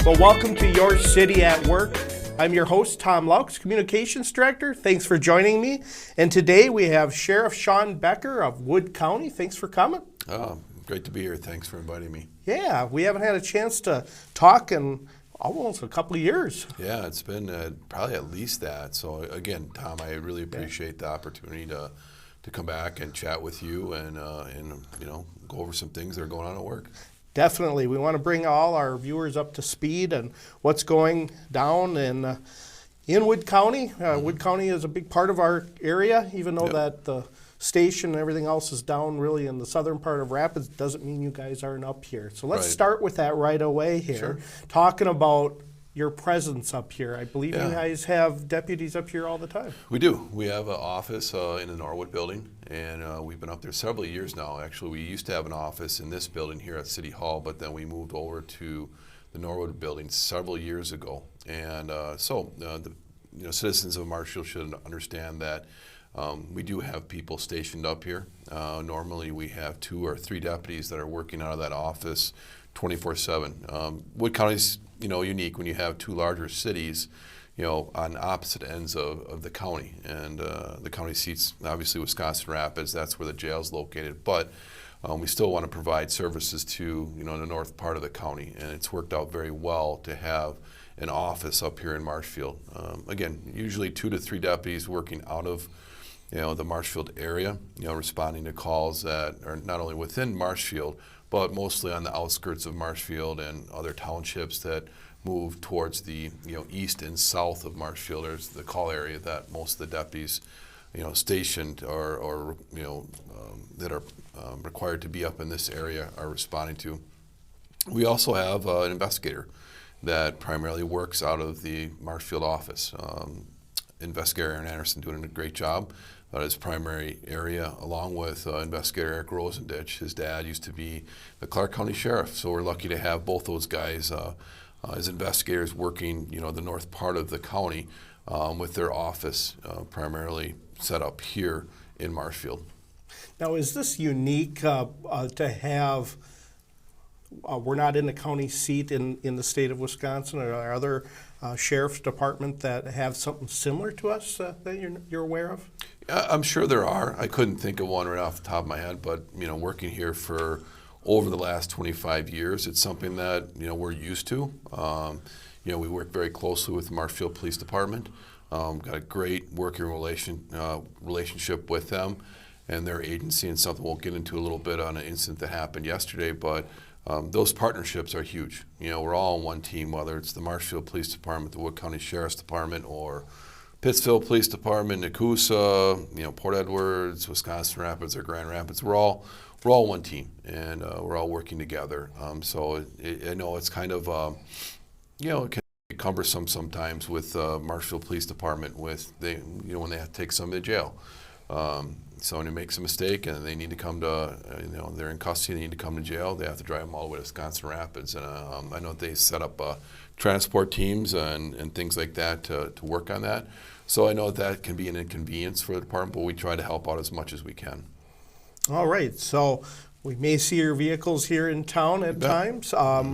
Well, welcome to Your City at Work. I'm your host, Tom Loucks, Communications Director. Thanks for joining me. And today we have Sheriff Shawn Becker of Wood County. Thanks for coming. Oh, great to be here. Thanks for inviting me. Yeah, we haven't had a chance to talk in almost a couple of years. Yeah, it's been probably at least that. So again, Tom, I really appreciate the opportunity to come back and chat with you and go over some things that are going on at work. Definitely. We want to bring all our viewers up to speed and what's going down in Wood County. Wood County is a big part of our area, even though that the station and everything else is down really in the southern part of Rapids. Doesn't mean you guys aren't up here. So let's start with that right away here. Sure. Talking about your presence up here. I believe you guys have deputies up here all the time. We do. We have an office in the Norwood building, and we've been up there several years now. Actually, we used to have an office in this building here at City Hall, but then we moved over to the Norwood building several years ago. And the citizens of Marshfield should understand that we do have people stationed up here. Normally, we have 2 or 3 deputies that are working out of that office 24/7. Wood County's unique when you have 2 larger cities, on opposite ends of the county. And the county seats, obviously, Wisconsin Rapids. That's where the jail's located. But we still want to provide services to the north part of the county, and it's worked out very well to have an office up here in Marshfield. Again, usually 2 to 3 deputies working out of the Marshfield area, responding to calls that are not only within Marshfield, but mostly on the outskirts of Marshfield and other townships that move towards the east and south of Marshfield. There's the call area that most of the deputies stationed or that are required to be up in this area are responding to. We also have an investigator that primarily works out of the Marshfield office. Investigator Aaron Anderson doing a great job. His primary area, along with Investigator Eric Rosenditch. His dad used to be the Clark County Sheriff, so we're lucky to have both those guys as investigators working, the north part of the county with their office primarily set up here in Marshfield. Now, is this unique to have? We're not in the county seat in the state of Wisconsin. Are there other sheriff's department that have something similar to us that you're aware of? I'm sure there are. I couldn't think of one right off the top of my head, but working here for over the last 25 years, it's something that we're used to. We work very closely with the Marshfield Police Department. Got a great working relationship with them and their agency, and something we'll get into a little bit on an incident that happened yesterday. But those partnerships are huge. We're all on one team, whether it's the Marshfield Police Department, the Wood County Sheriff's Department, or Pittsfield Police Department, Nakusa, Port Edwards, Wisconsin Rapids, or Grand Rapids. We're all one team, and we're all working together. So I know it's kind of it can be cumbersome sometimes with Marshfield Police Department with when they have to take somebody to jail. Somebody makes a mistake and they need to come to, they're in custody, they need to come to jail, they have to drive them all the way to Wisconsin Rapids. And I know they set up transport teams and things like that to work on that. So I know that can be an inconvenience for the department, but we try to help out as much as we can. All right. So we may see your vehicles here in town at times.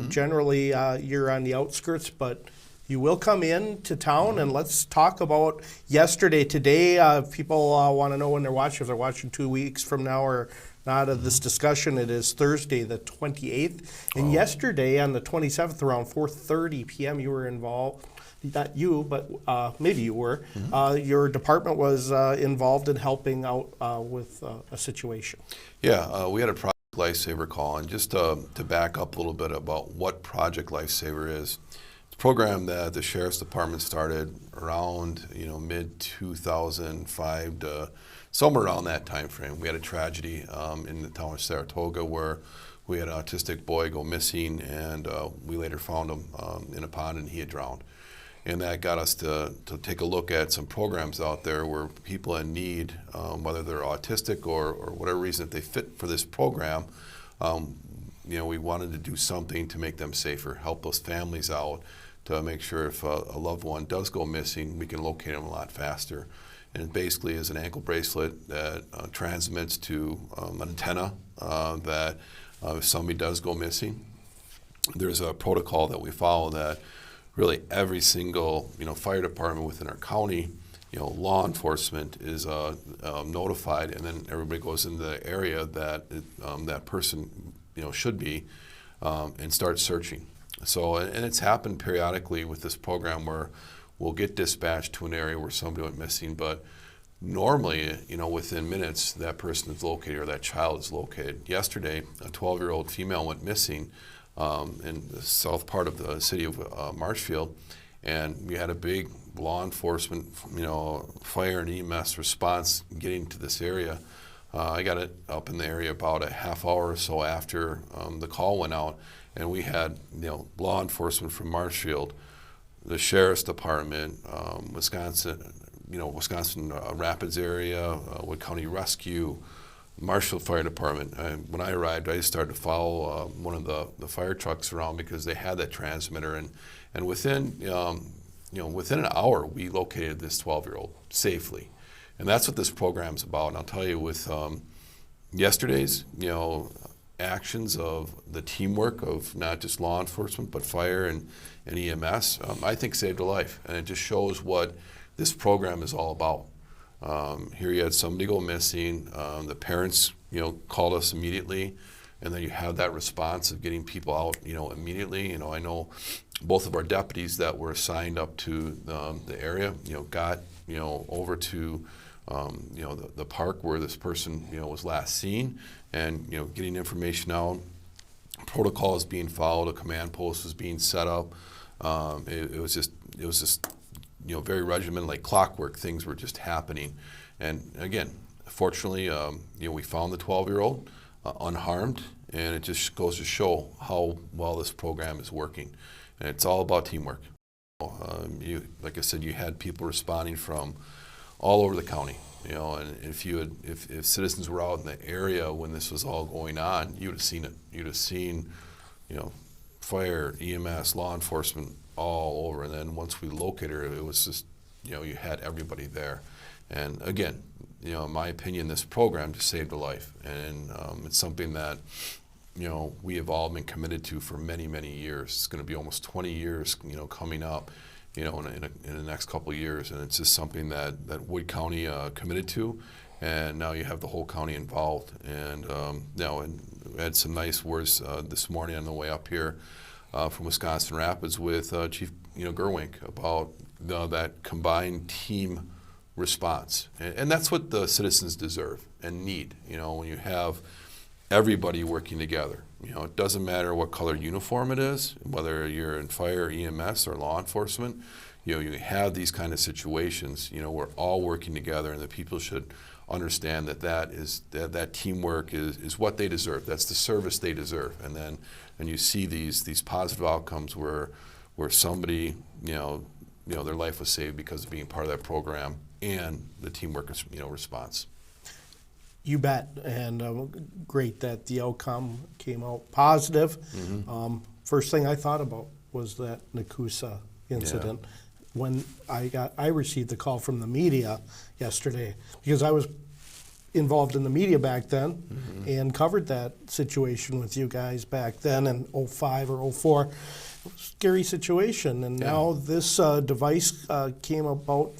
Generally, you're on the outskirts, but you will come in to town, and let's talk about yesterday. Today, if people want to know when they're watching, if they're watching 2 weeks from now or not of this discussion, it is Thursday the 28th. And yesterday on the 27th around 4:30 p.m. you were involved. Not you, but maybe you were. Your department was involved in helping out with a situation. Yeah, we had a Project Lifesaver call, and just to back up a little bit about what Project Lifesaver is. Program that the Sheriff's Department started around mid-2005 to somewhere around that time frame. We had a tragedy in the town of Saratoga where we had an autistic boy go missing, and we later found him in a pond and he had drowned. And that got us to take a look at some programs out there where people in need, whether they're autistic or whatever reason, if they fit for this program, we wanted to do something to make them safer, help those families out, to make sure if a loved one does go missing, we can locate them a lot faster. And it basically is an ankle bracelet that transmits to an antenna that if somebody does go missing, there's a protocol that we follow that really every single fire department within our county, law enforcement is notified, and then everybody goes into the area that that person should be, and start searching. So, and it's happened periodically with this program where we'll get dispatched to an area where somebody went missing, but normally, within minutes, that person is located or that child is located. Yesterday, a 12-year-old female went missing in the south part of the city of Marshfield, and we had a big law enforcement, fire and EMS response getting to this area. I got it up in the area about a half hour or so after the call went out, and we had law enforcement from Marshfield, the sheriff's department, Wisconsin Rapids area, Wood County Rescue, Marshfield Fire Department. When I arrived, I just started to follow one of the fire trucks around because they had that transmitter, and within within an hour we located this 12-year-old safely, and that's what this program's about. And I'll tell you, with yesterday's actions of the teamwork of not just law enforcement but fire and EMS, I think saved a life, and it just shows what this program is all about. Here you had somebody go missing, the parents called us immediately, and then you have that response of getting people out immediately. I know both of our deputies that were assigned up to the area got over to the park where this person was last seen, and getting information out. Protocol is being followed, a command post was being set up. It was just very regimented, like clockwork. Things were just happening, and again, fortunately, we found the 12-year-old unharmed, and it just goes to show how well this program is working, and it's all about teamwork. Like I said, you had people responding from all over the county, and if citizens were out in the area when this was all going on, you would have seen it. You'd have seen, fire, EMS, law enforcement, all over. And then once we located her, it was just, you had everybody there. And again, in my opinion, this program just saved a life, and it's something that we have all been committed to for many, many years. It's going to be almost 20 years, coming up, in the next couple of years, and it's just something that Wood County committed to, and now you have the whole county involved. And and we had some nice words this morning on the way up here from Wisconsin Rapids with Chief Gerwink about that combined team response, and that's what the citizens deserve and need. When you have everybody working together, it doesn't matter what color uniform it is, whether you're in fire, EMS, or law enforcement. You have these kind of situations. We're all working together, and the people should understand that teamwork is what they deserve. That's the service they deserve. And you see these positive outcomes where somebody, their life was saved because of being part of that program and the teamwork, response. You bet, and great that the outcome came out positive. Mm-hmm. First thing I thought about was that Nakusa incident. Yeah. When I received the call from the media yesterday, because I was involved in the media back then, mm-hmm. and covered that situation with you guys back then in 05 or 04. Scary situation, and now this device came about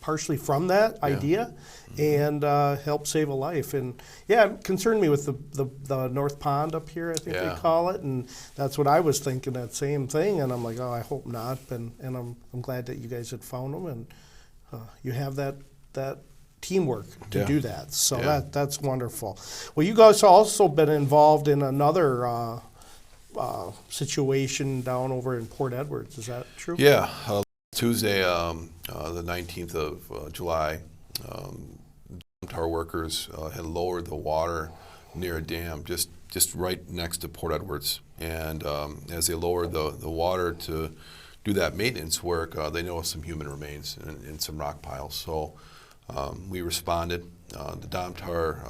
partially from that idea, and helped save a life. And it concerned me with the North Pond up here, I think they call it, and that's what I was thinking, that same thing. And I'm like, oh, I hope not. And I'm glad that you guys had found them, and you have that teamwork to do that. So that's wonderful. Well, you guys have also been involved in another situation down over in Port Edwards. Is that true? Yeah. Tuesday, the 19th of July, our workers had lowered the water near a dam just right next to Port Edwards. And as they lowered the water to do that maintenance work, they noticed some human remains in some rock piles. So we responded. The Domtar,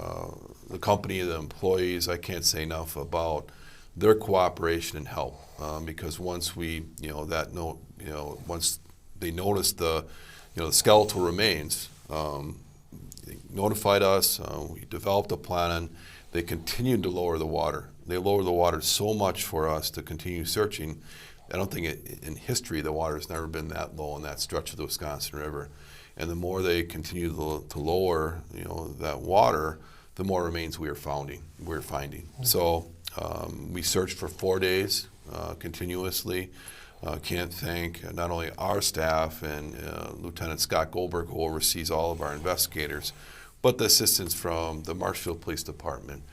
the company, the employees, I can't say enough about their cooperation and help, because once once they noticed the skeletal remains, they notified us. We developed a plan, they continued to lower the water. They lowered the water so much for us to continue searching. I don't think in history the water has never been that low in that stretch of the Wisconsin River. And the more they continue to lower, that water, the more remains we're finding. So we searched for 4 days continuously. Can't thank not only our staff and Lieutenant Scott Goldberg, who oversees all of our investigators, but the assistance from the Marshfield Police Department,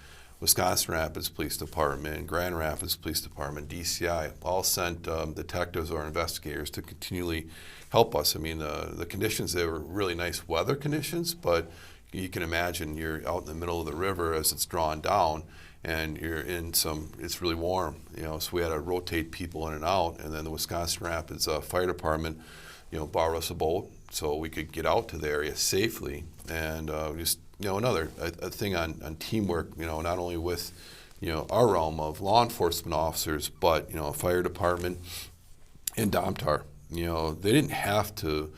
Wisconsin Rapids Police Department, Grand Rapids Police Department, DCI, all sent detectives or investigators to continually help us. I mean, the conditions, they were really nice weather conditions, but you can imagine you're out in the middle of the river as it's drawn down, and you're it's really warm, so we had to rotate people in and out, and then the Wisconsin Rapids Fire Department, borrowed us a boat so we could get out to the area safely, and just, another a thing on teamwork, not only with, our realm of law enforcement officers, but, fire department and Domtar, they didn't have to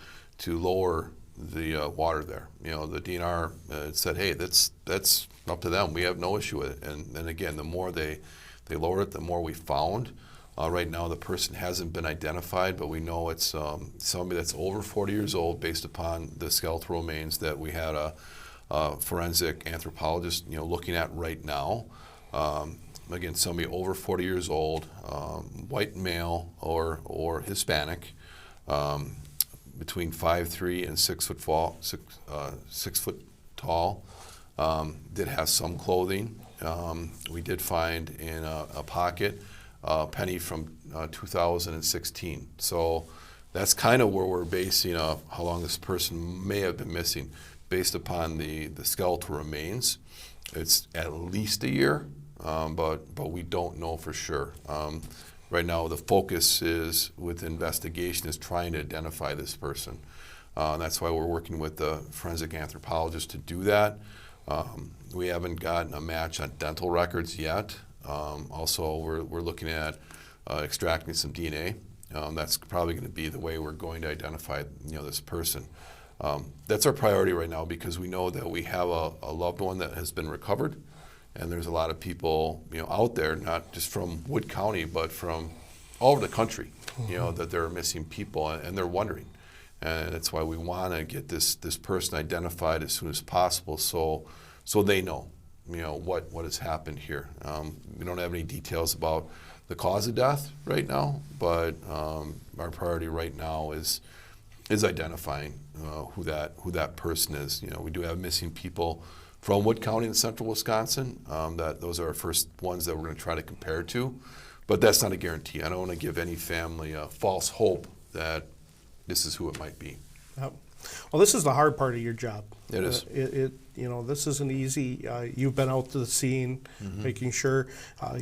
lower the water there. The DNR said, hey, that's up to them. We have no issue with it. And then again, the more they lower it, the more we found. Right now, the person hasn't been identified, but we know it's somebody that's over 40 years old based upon the skeletal remains that we had a forensic anthropologist, looking at right now. Again, somebody over 40 years old, white male or Hispanic, between 5'3" and 6 foot tall. Did have some clothing. We did find in a pocket a penny from 2016. So that's kind of where we're basing how long this person may have been missing, based upon the skeletal remains. It's at least a year, but we don't know for sure. Right now, the focus is with investigation is trying to identify this person. That's why we're working with the forensic anthropologist to do that. We haven't gotten a match on dental records yet. Also, we're looking at extracting some DNA. That's probably going to be the way we're going to identify this person. That's our priority right now, because we know that we have a loved one that has been recovered. And there's a lot of people, out there, not just from Wood County, but from all over the country, that there are missing people, and they're wondering. And that's why we want to get this person identified as soon as possible, so they know, what has happened here. We don't have any details about the cause of death right now, but our priority right now is identifying who that person is. We do have missing people from Wood County in central Wisconsin. Those are our first ones that we're going to try to compare to, but that's not a guarantee. I don't want to give any family a false hope that this is who it might be. Yep. Well, this is the hard part of your job. It is. This isn't easy. You've been out to the scene, making sure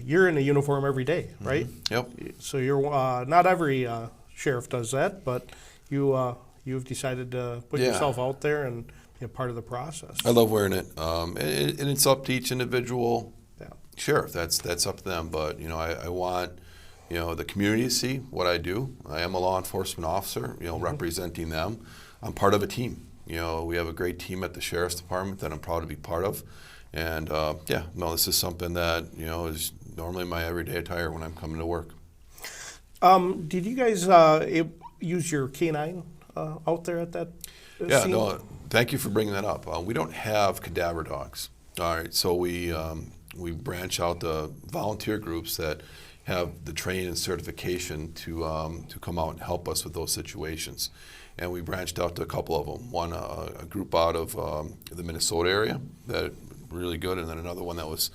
you're in a uniform every day, right? Yep. So you're not every sheriff does that, but you've decided to put yourself out there and be a part of the process. I love wearing it, and it's up to each individual sheriff. That's up to them. But I want the community to see what I do. I am a law enforcement officer, representing them. I'm part of a team. We have a great team at the Sheriff's Department that I'm proud to be part of. And this is something that, is normally my everyday attire when I'm coming to work. Did you guys use your K-9 out there at that scene? No, thank you for bringing that up. We don't have cadaver dogs. All right, so we branch out to volunteer groups that have the training and certification to come out and help us with those situations. And we branched out to a couple of them. One, a group out of the Minnesota area that really good, and then another one that was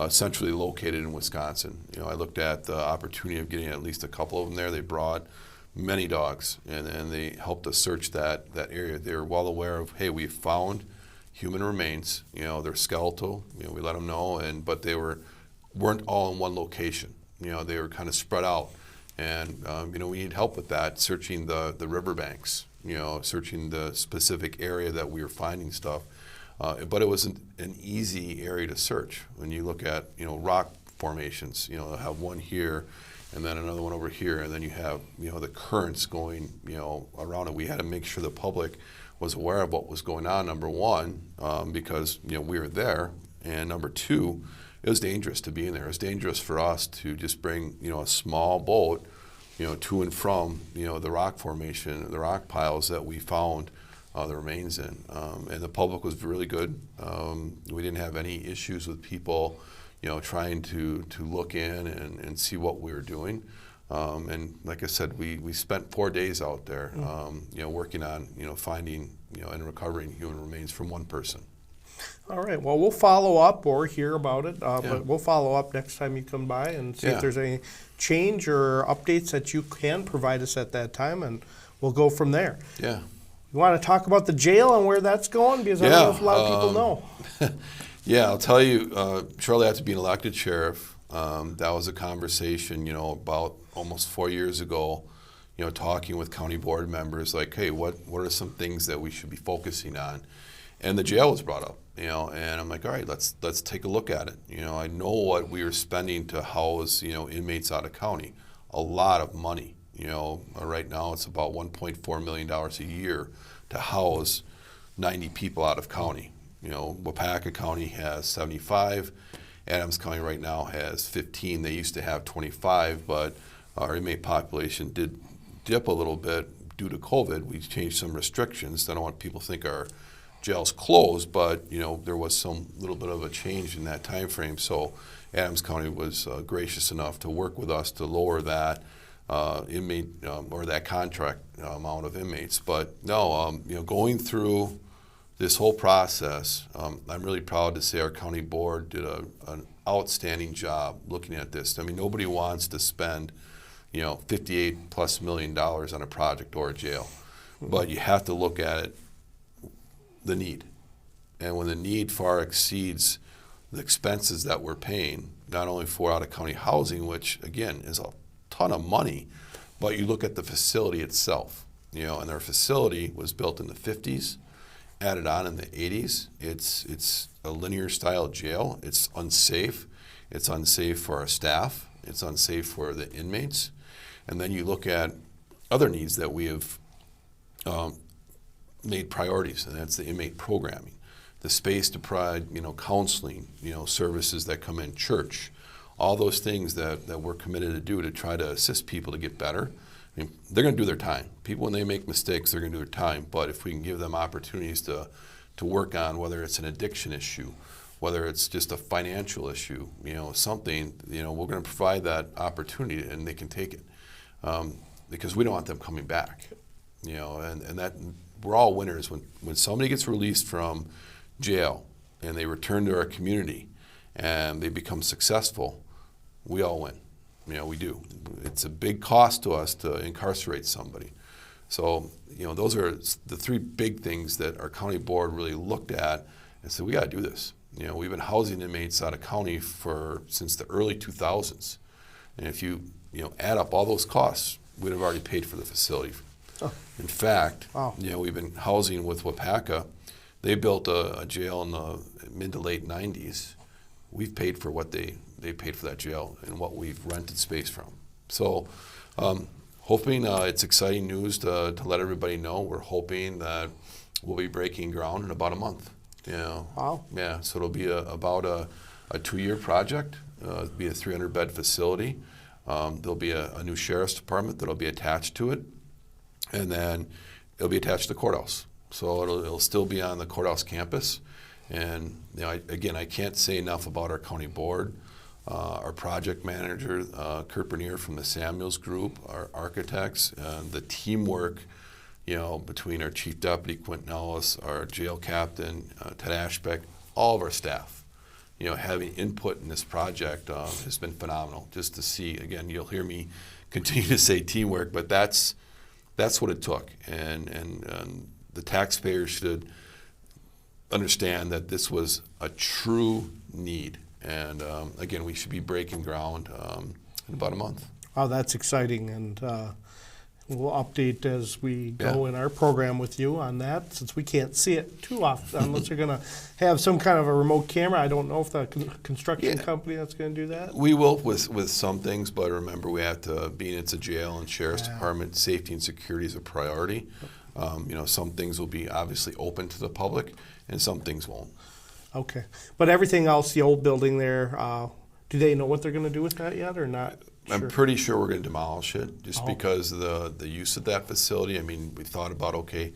centrally located in Wisconsin. I looked at the opportunity of getting at least a couple of them there. They brought many dogs, and they helped us search that area. They were well aware of, hey, we found human remains. They're skeletal. We let them know, but they weren't all in one location. They were kind of spread out. And, we need help with that, searching the riverbanks, searching the specific area that we were finding stuff. But it wasn't an easy area to search. When you look at, rock formations, have one here and then another one over here, and then you have, the currents going, around it. We had to make sure the public was aware of what was going on, number one, because, we were there, and number two, it was dangerous to be in there. It was dangerous for us to just bring, a small boat, to and from, the rock formation, the rock piles that we found the remains in. And the public was really good. We didn't have any issues with people, trying to look in and see what we were doing. And like I said, we spent 4 days out there, working on, finding, and recovering human remains from one person. All right. Well, we'll follow up or hear about it, but we'll follow up next time you come by and see if there's any change or updates that you can provide us at that time, and we'll go from there. Yeah. You want to talk about the jail and where that's going? Because I don't know if a lot of people know. Yeah, I'll tell you, shortly after being elected sheriff, that was a conversation, about almost 4 years ago, talking with county board members like, hey, what are some things that we should be focusing on? And the jail was brought up, and I'm like, all right, let's take a look at it. I know what we were spending to house, inmates out of county, a lot of money. Right now it's about $1.4 million a year to house 90 people out of county. Wapaka County has 75. Adams County right now has 15. They used to have 25, but our inmate population did dip a little bit due to COVID. We changed some restrictions. I don't want people to think our jail's closed, but there was some little bit of a change in that time frame. So Adams County was gracious enough to work with us to lower that inmate or that contract amount of inmates. But no, going through this whole process, I'm really proud to say our county board did an outstanding job looking at this. I mean, nobody wants to spend, $58+ million on a project or a jail, but you have to look at it, the need. And when the need far exceeds the expenses that we're paying, not only for out-of-county housing, which again is a ton of money, but you look at the facility itself, and our facility was built in the 50s, added on in the 80s. It's a linear style jail. It's unsafe. It's unsafe for our staff. It's unsafe for the inmates. And then you look at other needs that we have made priorities, and that's the inmate programming, the space to provide, counseling, services that come in, church, all those things that we're committed to do to try to assist people to get better. I mean, they're going to do their time. People, when they make mistakes, they're going to do their time. But if we can give them opportunities to work on, whether it's an addiction issue, whether it's just a financial issue, something, we're going to provide that opportunity and they can take it. Because we don't want them coming back, and that we're all winners. When somebody gets released from jail and they return to our community and they become successful, we all win. We do. It's a big cost to us to incarcerate somebody. So, those are the three big things that our county board really looked at and said, we got to do this. We've been housing inmates out of county since the early 2000s. And if you add up all those costs, we'd have already paid for the facility. Oh. In fact, wow. We've been housing with Wapaka. They built a jail in the mid to late 90s. We've paid for what they paid for that jail and what we've rented space from. So hoping it's exciting news to let everybody know. We're hoping that we'll be breaking ground in about a month. Wow. Yeah, so it'll be about a 2-year project. It'll be a 300-bed facility. There'll be a new sheriff's department that'll be attached to it. And then it'll be attached to the courthouse. So it'll still be on the courthouse campus. And I can't say enough about our county board, our project manager, Kurt Bernier from the Samuels Group, our architects, the teamwork, between our chief deputy, Quentin Ellis, our jail captain, Ted Ashbeck, all of our staff. Having input in this project has been phenomenal. Just to see, again, you'll hear me continue to say teamwork, but that's what it took. And the taxpayers should understand that this was a true need. And again, we should be breaking ground in about a month. Oh, that's exciting. And we'll update as we go in our program with you on that, since we can't see it too often unless you're going to have some kind of a remote camera. I don't know if the construction company that's going to do that. We will with some things, but remember we have to, being it's a jail and sheriff's department, safety and security is a priority. Some things will be obviously open to the public and some things won't. Okay. But everything else, the old building there, do they know what they're going to do with that yet or not? I'm Sure. pretty sure we're going to demolish it just Oh. because of the use of that facility. I mean, we thought about, okay,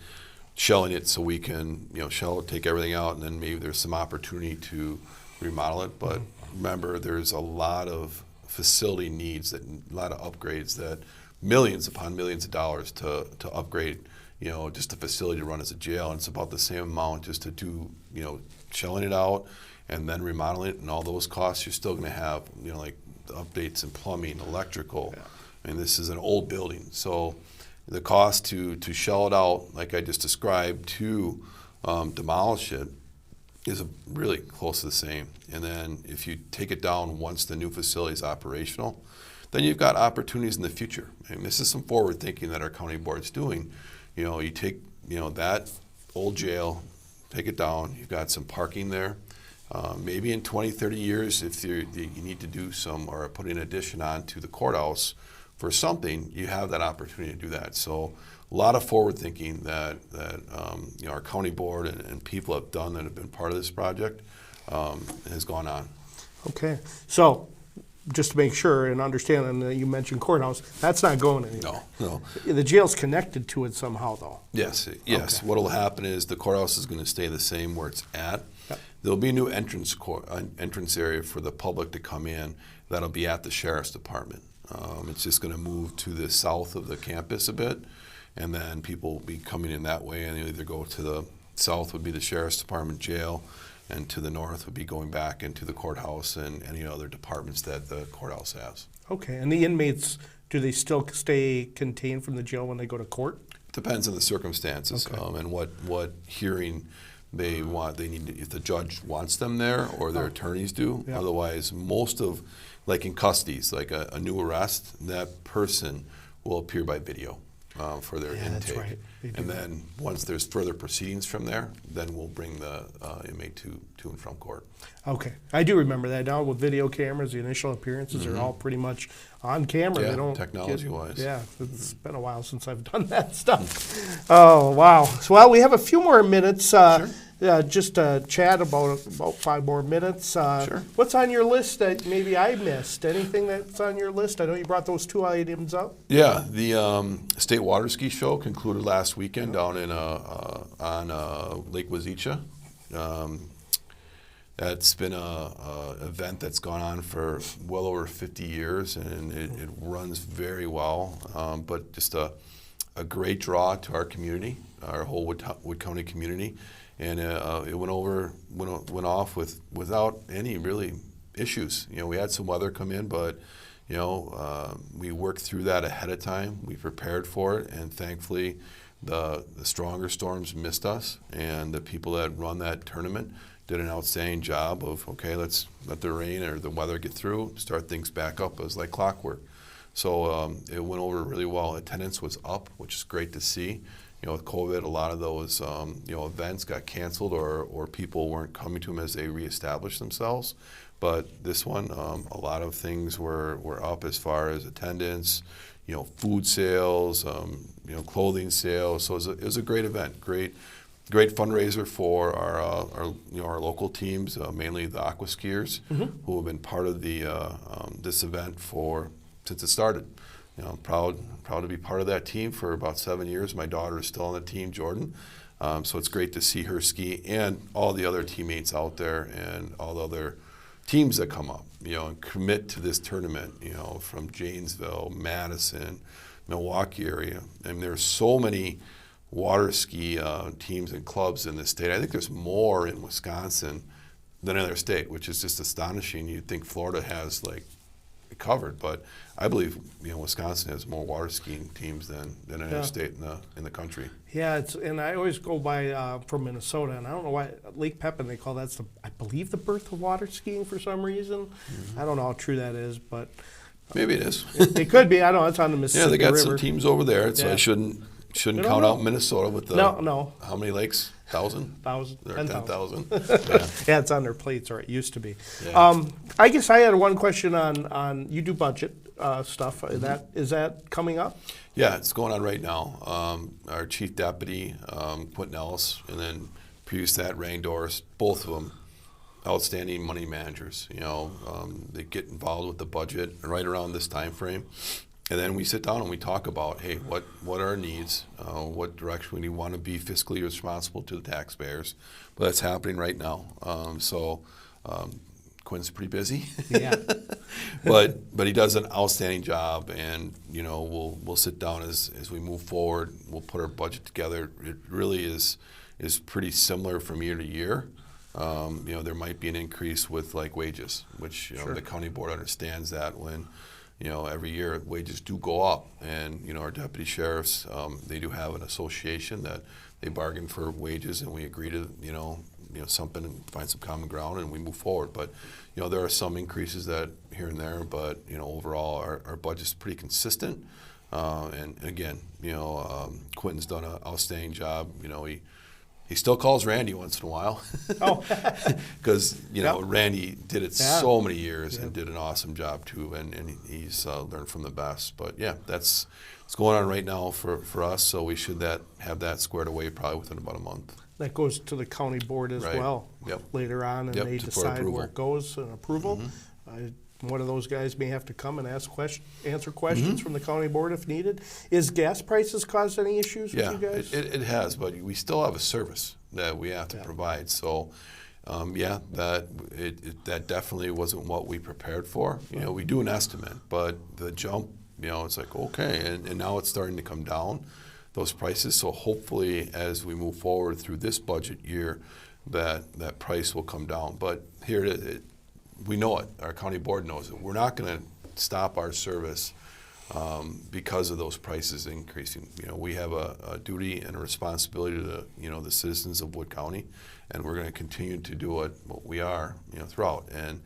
shelling it so we can, shell it, take everything out, and then maybe there's some opportunity to remodel it. But remember, there's a lot of facility needs, a lot of upgrades that millions upon millions of dollars to upgrade, just a facility to run as a jail. And it's about the same amount just to do, shelling it out and then remodeling it, and all those costs. You're still going to have, like the updates in plumbing, electrical. Yeah. I mean, this is an old building, so the cost to shell it out, like I just described, to demolish it is really close to the same. And then if you take it down once the new facility is operational, then you've got opportunities in the future. And this is some forward thinking that our county board's doing. You take that old jail, take it down. You've got some parking there. Maybe in 20, 30 years, if you need to do some or put an addition on to the courthouse for something, you have that opportunity to do that. So a lot of forward thinking that our county board and people have done that have been part of this project has gone on. Okay. So just to make sure and understand, and you mentioned courthouse, that's not going anywhere. No. The jail's connected to it somehow, though. Yes. Okay. What'll happen is the courthouse is going to stay the same where it's at. Yep. There'll be a new entrance area for the public to come in. That'll be at the sheriff's department. It's just going to move to the south of the campus a bit, and then people will be coming in that way, and they either go to the south would be the sheriff's department jail, and to the north would be going back into the courthouse and any other departments that the courthouse has. Okay. And the inmates, do they still stay contained from the jail when they go to court? Depends on the circumstances. Okay. And what hearing they want. They need to, if the judge wants them there or their attorneys do. Yeah. Otherwise, most of, like in custodies, like a new arrest, that person will appear by video for their intake. That's right. They do And then once there's further proceedings from there, then we'll bring the inmate to and from court. Okay. I do remember that now with video cameras, the initial appearances are all pretty much on camera. Yeah, They don't technology-wise. Yeah, it's been a while since I've done that stuff. Oh, wow. So, well, we have a few more minutes. Just to chat about 5 more minutes. Sure. What's on your list that maybe I missed? Anything that's on your list? I know you brought those 2 items up. Yeah, the State Water Ski Show concluded last weekend down in on Lake Wazeecha. That's been a event that's gone on for well over 50 years, and it runs very well. But just a great draw to our community, our whole Wood County community, and it went off without any really issues. We had some weather come in, but we worked through that ahead of time. We prepared for it, and thankfully, the stronger storms missed us, and the people that run that tournament did an outstanding job of, okay, let's let the rain or the weather get through, start things back up. It was like clockwork. So it went over really well. Attendance was up, which is great to see. With COVID, a lot of those events got canceled or people weren't coming to them as they reestablished themselves. But this one, a lot of things were up as far as attendance, food sales, clothing sales. So it was a great event, great fundraiser for our local teams, mainly the aqua skiers, who have been part of the this event since it started. Proud to be part of that team for about 7 years. My daughter is still on the team, Jordan. So it's great to see her ski and all the other teammates out there and all the other teams that come up, and commit to this tournament, from Janesville, Madison, Milwaukee area. And there's so many water ski teams and clubs in the state. I think there's more in Wisconsin than in other state, which is just astonishing. You'd think Florida has it covered, but I believe Wisconsin has more water skiing teams than any other state in the country. Yeah, and I always go by from Minnesota, and I don't know why Lake Pepin they call that I believe the birth of water skiing for some reason. I don't know how true that is, but maybe it is. It could be. I don't know. It's on the Mississippi River. Yeah, they got River. some teams over there, so I shouldn't count out Minnesota with the no. How many lakes? 1,000? 10,000. 10,000. Yeah, it's on their plates, or it used to be. Yeah. I guess I had one question on you do budget stuff. Is that coming up? Yeah, it's going on right now. Our chief deputy, Quentin Ellis, and then previous to that, Rang Doris, both of them outstanding money managers. They get involved with the budget right around this time frame. And then we sit down and we talk about, hey, what are our needs? What direction we want to be fiscally responsible to the taxpayers? But that's happening right now. Quinn's pretty busy. Yeah. but he does an outstanding job, and we'll sit down as we move forward. We'll put our budget together. It really is pretty similar from year to year. There might be an increase with like wages, which Sure. the county board understands that when every year wages do go up, and our deputy sheriffs, they do have an association that they bargain for wages, and we agree to something and find some common ground, and we move forward. But there are some increases that here and there, but overall our budget's pretty consistent. And again, Quentin's done an outstanding job. He still calls Randy once in a while. Oh. Because, Yep. Randy did it Yeah. so many years Yep. and did an awesome job too, and he's learned from the best. But yeah, that's what's going on right now for us, so we should have that squared away probably within about a month. That goes to the county board as Right. well Yep. later on, and Yep, they for decide approval. where it goes and approval. One of those guys may have to come and answer questions from the county board if needed. Is gas prices caused any issues Yeah, with you guys? it has, but we still have a service that we have to Yeah. provide. So, that definitely wasn't what we prepared for. We do an estimate, but the jump, it's like, okay, and now it's starting to come down, those prices. So hopefully as we move forward through this budget year, that price will come down. But here, we know it. Our county board knows it. We're not going to stop our service because of those prices increasing. We have a duty and a responsibility to the citizens of Wood County, and we're going to continue to do what we are throughout. And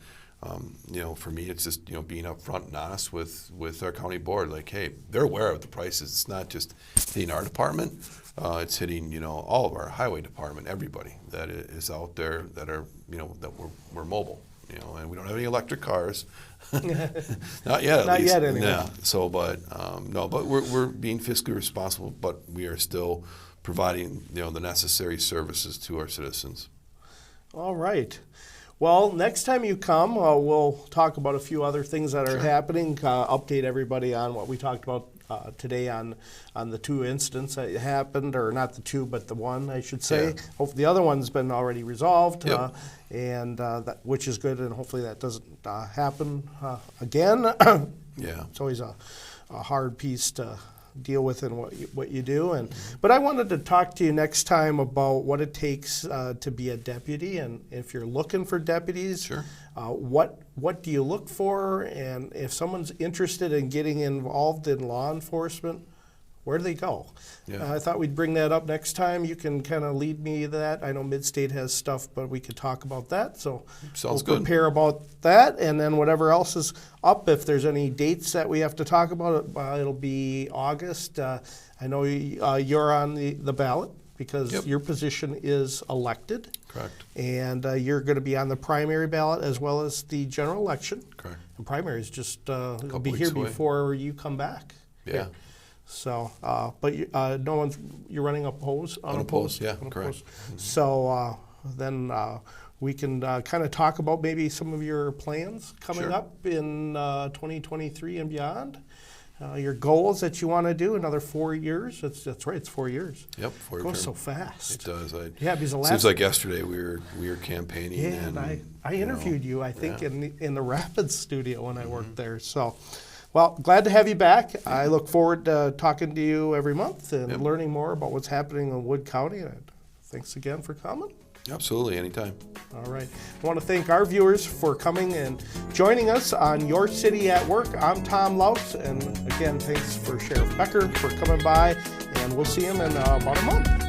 for me, it's just being upfront and honest with our county board. Like, hey, they're aware of the prices. It's not just hitting our department. It's hitting all of our highway department, everybody that is out there that are that we're mobile. And we don't have any electric cars. Not yet, at Not least. yet, anyway. Yeah. So, but no, but we're being fiscally responsible, but we are still providing the necessary services to our citizens. All right. Well, next time you come, we'll talk about a few other things that are happening, update everybody on what we talked about today on the two incidents that happened, or not the two, but the one, I should say. Yeah. Hopefully the other one's been already resolved, Yep. Which is good, and hopefully that doesn't happen again. Yeah. It's always a hard piece to deal with in what you do. But I wanted to talk to you next time about what it takes to be a deputy, and if you're looking for deputies, Sure. What do you look for, and if someone's interested in getting involved in law enforcement, where do they go? Yeah. I thought we'd bring that up next time. You can kind of lead me to that. I know Midstate has stuff, but we could talk about that. So Sounds we'll good. prepare about that, and then whatever else is up, if there's any dates that we have to talk about, it'll be August. I know you're on the ballot because Yep. your position is elected. Correct. And you're going to be on the primary ballot as well as the general election. Correct. And primary is just it'll be weeks here away. before you come back. Yeah. So, but you're running unopposed? Unopposed, yeah, Unopposed. correct. So then we can kind of talk about maybe some of your plans coming Sure. up in 2023 and beyond. Your goals that you want to do another 4 years. That's right. It's 4 years. Yep. For It your goes so term. fast. It does. Yeah, because the last Seems like yesterday we were campaigning. Yeah, and I interviewed you, I think, yeah. in the Rapids studio when I worked there. So, well, glad to have you back. I look forward to talking to you every month and Yep. learning more about what's happening in Wood County. And thanks again for coming. Absolutely, anytime. All right. I want to thank our viewers for coming and joining us on Your City at Work. I'm Tom Loucks, and again, thanks for Sheriff Becker for coming by, and we'll see him in about a month.